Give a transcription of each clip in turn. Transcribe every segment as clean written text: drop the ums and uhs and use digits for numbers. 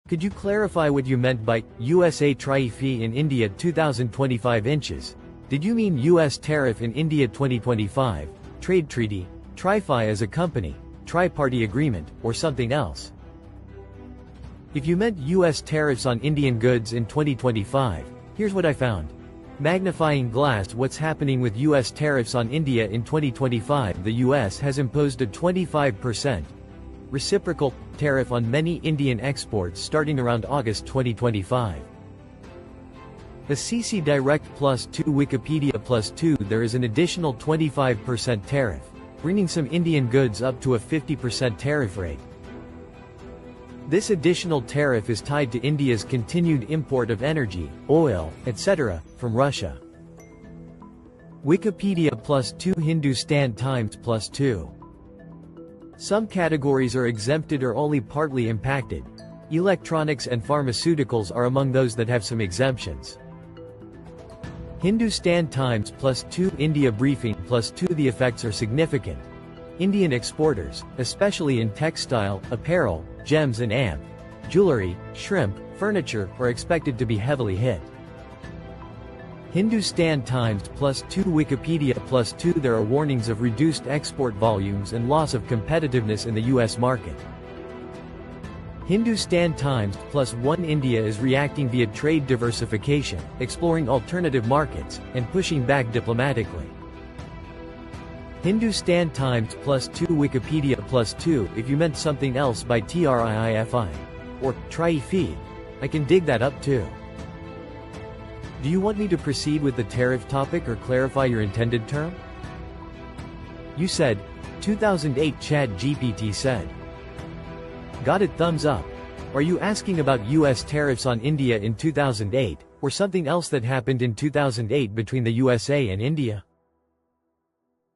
Could you clarify what you meant by USA Triifi in India 2025 inches? Did you mean US tariff in India 2025, trade treaty, Triifi as a company, tri-party agreement, or something else? If you meant US tariffs on Indian goods in 2025, here's what I found. Magnifying glass: what's happening with US tariffs on India in 2025? The US has imposed a 25% reciprocal tariff on many Indian exports starting around August 2025. A CC Direct +2 Wikipedia +2 There is an additional 25% tariff, bringing some Indian goods up to a 50% tariff rate. This additional tariff is tied to India's continued import of energy, oil, etc., from Russia. Wikipedia +2 Hindustan Times +2 Some categories are exempted or only partly impacted. Electronics and pharmaceuticals are among those that have some exemptions. Hindustan Times +2 India Briefing +2 The effects are significant. Indian exporters, especially in textile, apparel, gems and jewelry, shrimp, furniture, are expected to be heavily hit. Hindustan Times +2 Wikipedia +2 There are warnings of reduced export volumes and loss of competitiveness in the US market. Hindustan Times +1 India is reacting via trade diversification, exploring alternative markets, and pushing back diplomatically. Hindustan Times +2 Wikipedia +2 If you meant something else by TRIIFI or Triifi, I can dig that up too. Do you want me to proceed with the tariff topic or clarify your intended term? You said, 2008 ChatGPT said. Got it, thumbs up. Are you asking about US tariffs on India in 2008, or something else that happened in 2008 between the USA and India?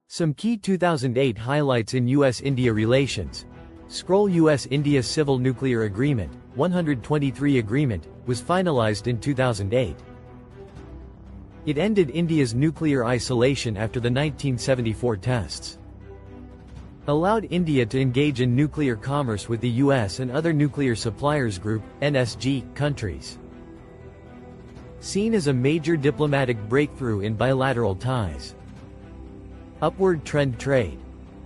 Some key 2008 highlights in US-India relations. Scroll US-India Civil Nuclear Agreement, 123 Agreement, was finalized in 2008. It ended India's nuclear isolation after the 1974 tests. Allowed India to engage in nuclear commerce with the US and other nuclear suppliers group, NSG, countries. Seen as a major diplomatic breakthrough in bilateral ties. Upward trend trade.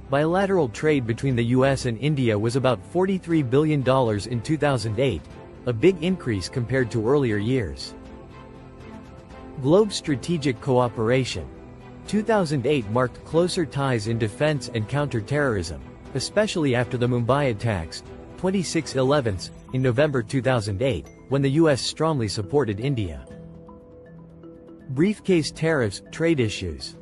Bilateral trade between the US and India was about $43 billion in 2008, a big increase compared to earlier years. Globe strategic cooperation. 2008 marked closer ties in defense and counter-terrorism, especially after the Mumbai attacks, 26/11, in November 2008, when the US strongly supported India. Briefcase tariffs, trade issues.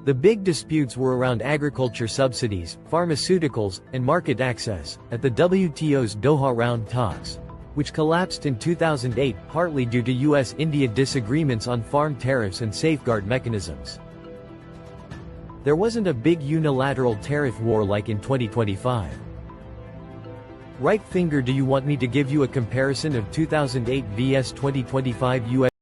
The big disputes were around agriculture subsidies, pharmaceuticals, and market access, at the WTO's Doha round talks, which collapsed in 2008 partly due to US-India disagreements on farm tariffs and safeguard mechanisms. There wasn't a big unilateral tariff war like in 2025. Right finger, do you want me to give you a comparison of 2008 vs 2025 US